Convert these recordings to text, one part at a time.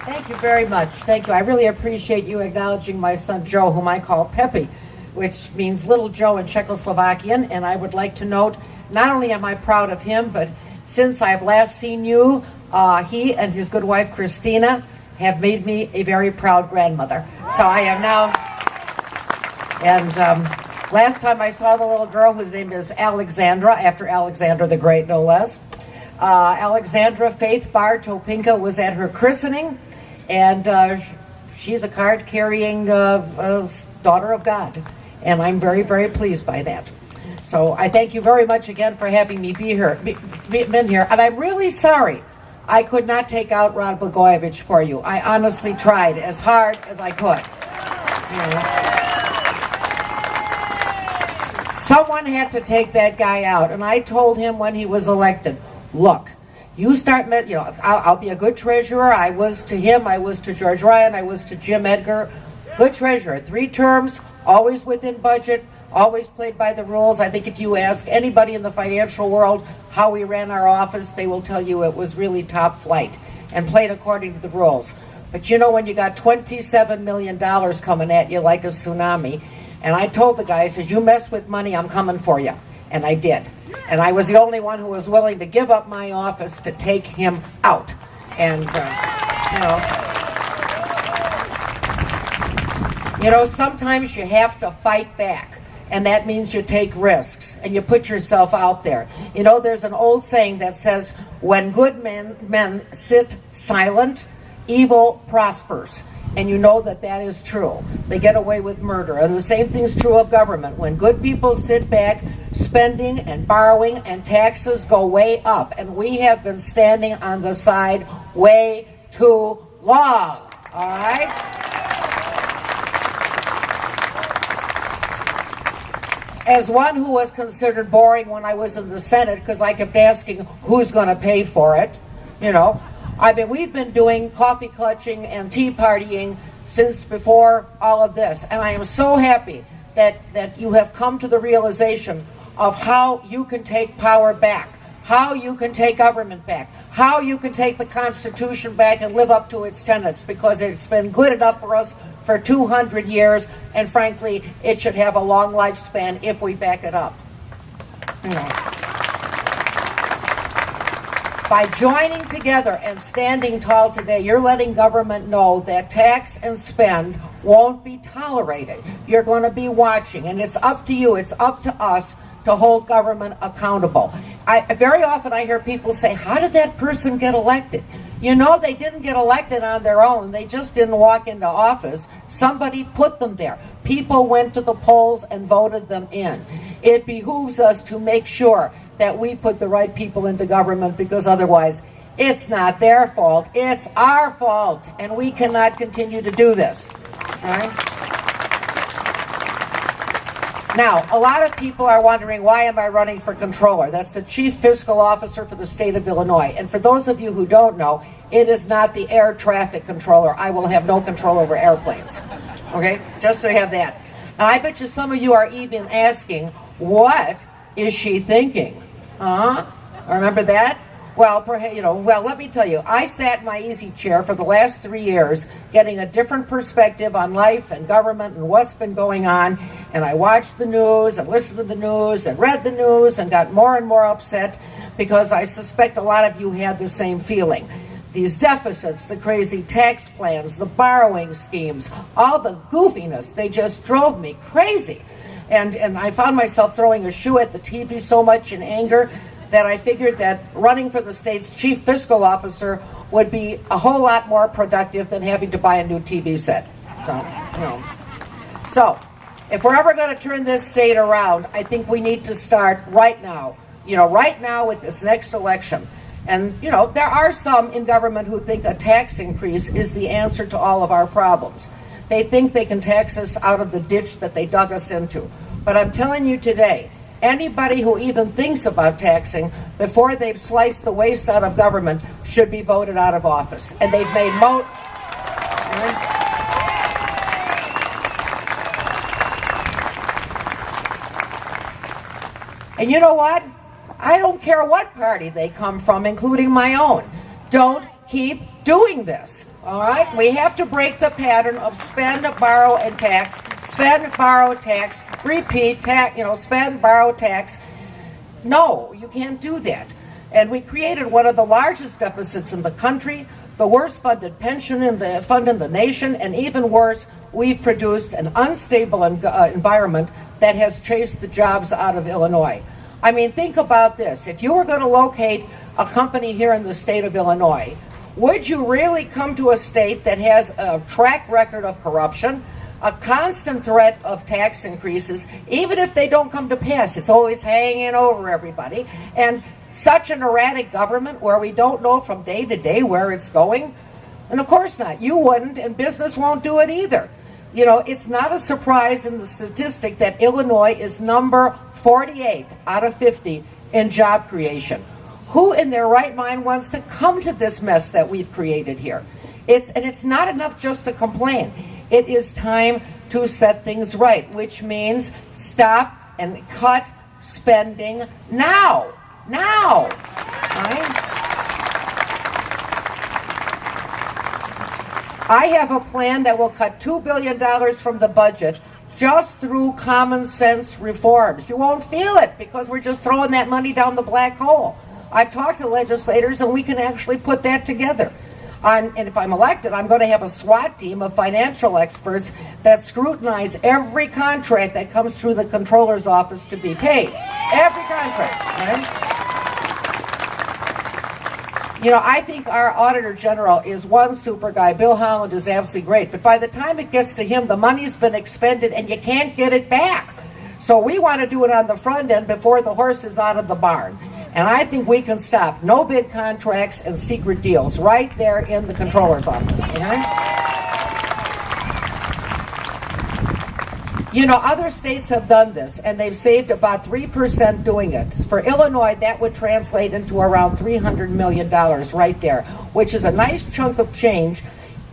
Thank you very much. Thank you. I really appreciate you acknowledging my son Joe, whom I call Pepe, which means Little Joe in Czechoslovakian. And I would like to note, not only am I proud of him, but since I've last seen you, he and his good wife Christina have made me a very proud grandmother. So I am now, and last time I saw the little girl, whose name is Alexandra, after Alexander the Great, no less. Alexandra Faith Bar Topinka was at her christening, and she's a card-carrying daughter of God, and I'm very, very pleased by that. So I thank you very much again for having me been here, and I'm really sorry I could not take out Rod Blagojevich for you. I honestly tried as hard as I could. Someone had to take that guy out, and I told him when he was elected, look, you start, I'll be a good treasurer. I was to him, I was to George Ryan, I was to Jim Edgar. Good treasurer, 3 terms, always within budget, always played by the rules. I think if you ask anybody in the financial world how we ran our office, they will tell you it was really top flight and played according to the rules. But you know, when you got $27 million coming at you like a tsunami, and I told the guy, I said, you mess with money, I'm coming for you. And I did. And I was the only one who was willing to give up my office to take him out. And, sometimes you have to fight back. And that means you take risks and you put yourself out there. There's an old saying that says, when good men sit silent, evil prospers. And you know that that is true. They get away with murder. And the same thing's true of government. When good people sit back, spending and borrowing and taxes go way up. And we have been standing on the side way too long. All right? As one who was considered boring when I was in the Senate, because I kept asking who's going to pay for it, we've been doing coffee clutching and tea partying since before all of this. And I am so happy that you have come to the realization of how you can take power back, how you can take government back, how you can take the Constitution back and live up to its tenets, because it's been good enough for us for 200 years, and frankly, it should have a long lifespan if we back it up. By joining together and standing tall today, you're letting government know that tax and spend won't be tolerated. You're going to be watching, and it's up to you, it's up to us to hold government accountable. Very often I hear people say, how did that person get elected? They didn't get elected on their own. They just didn't walk into office. Somebody put them there. People went to the polls and voted them in. It behooves us to make sure that we put the right people into government, because otherwise it's not their fault, it's our fault, and we cannot continue to do this. Right? Now, a lot of people are wondering, why am I running for controller? That's the chief fiscal officer for the state of Illinois. And for those of you who don't know, it is not the air traffic controller. I will have no control over airplanes. Okay? Just to have that. And I bet you some of you are even asking, what is she thinking? Remember that? Well, let me tell you, I sat in my easy chair for the last 3 years getting a different perspective on life and government and what's been going on, and I watched the news and listened to the news and read the news and got more and more upset, because I suspect a lot of you had the same feeling. These deficits, the crazy tax plans, the borrowing schemes, all the goofiness, they just drove me crazy. And I found myself throwing a shoe at the TV so much in anger that I figured that running for the state's chief fiscal officer would be a whole lot more productive than having to buy a new TV set. So if we're ever going to turn this state around, I think we need to start right now. Right now with this next election. And, there are some in government who think a tax increase is the answer to all of our problems. They think they can tax us out of the ditch that they dug us into. But I'm telling you today, anybody who even thinks about taxing before they've sliced the waste out of government should be voted out of office. And they've made And you know what? I don't care what party they come from, including my own. Don't keep doing this. All right? We have to break the pattern of spend, borrow, and tax. Spend, borrow, tax, repeat, spend, borrow, tax. No, you can't do that. And we created one of the largest deficits in the country, the worst funded pension fund in the nation, and even worse, we've produced an unstable environment that has chased the jobs out of Illinois. I mean, think about this. If you were going to locate a company here in the state of Illinois, would you really come to a state that has a track record of corruption, a constant threat of tax increases, even if they don't come to pass? It's always hanging over everybody. And such an erratic government where we don't know from day to day where it's going? And of course not. You wouldn't, and business won't do it either. You know, it's not a surprise in the statistic that Illinois is number 48 out of 50 in job creation. Who in their right mind wants to come to this mess that we've created here? It's not enough just to complain. It is time to set things right, which means stop and cut spending now. Now. Right? I have a plan that will cut $2 billion from the budget just through common sense reforms. You won't feel it because we're just throwing that money down the black hole. I've talked to legislators and we can actually put that together. And if I'm elected, I'm going to have a SWAT team of financial experts that scrutinize every contract that comes through the controller's office to be paid. Every contract. Right? You know, I think our Auditor General is one super guy. Bill Holland is absolutely great. But by the time it gets to him, the money's been expended and you can't get it back. So we want to do it on the front end before the horse is out of the barn. And I think we can stop no-bid contracts and secret deals right there in the controller's office. You know, other states have done this, and they've saved about 3% doing it. For Illinois, that would translate into around $300 million right there, which is a nice chunk of change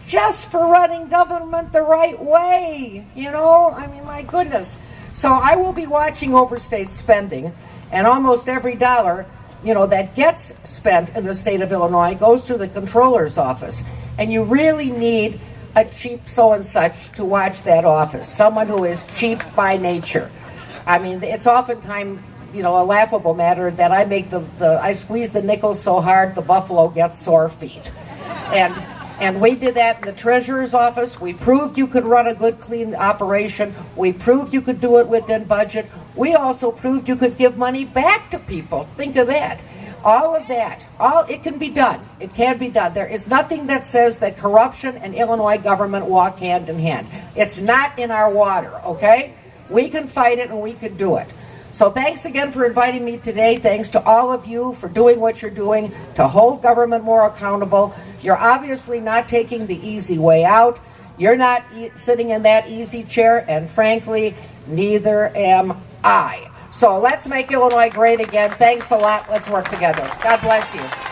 just for running government the right way. You know, I mean, my goodness. So I will be watching over state spending. And almost every dollar, you know, that gets spent in the state of Illinois goes to the controller's office. And you really need a cheap so-and-such to watch that office, someone who is cheap by nature. I mean, it's oftentimes, you know, a laughable matter that I make I squeeze the nickels so hard the buffalo gets sore feet. And we did that in the treasurer's office. We proved you could run a good, clean operation. We proved you could do it within budget. We also proved you could give money back to people. Think of that. All of that. It can be done. It can be done. There is nothing that says that corruption and Illinois government walk hand in hand. It's not in our water, okay? We can fight it and we can do it. So thanks again for inviting me today. Thanks to all of you for doing what you're doing to hold government more accountable. You're obviously not taking the easy way out. You're not sitting in that easy chair, and frankly, neither am I. So let's make Illinois great again. Thanks a lot. Let's work together. God bless you.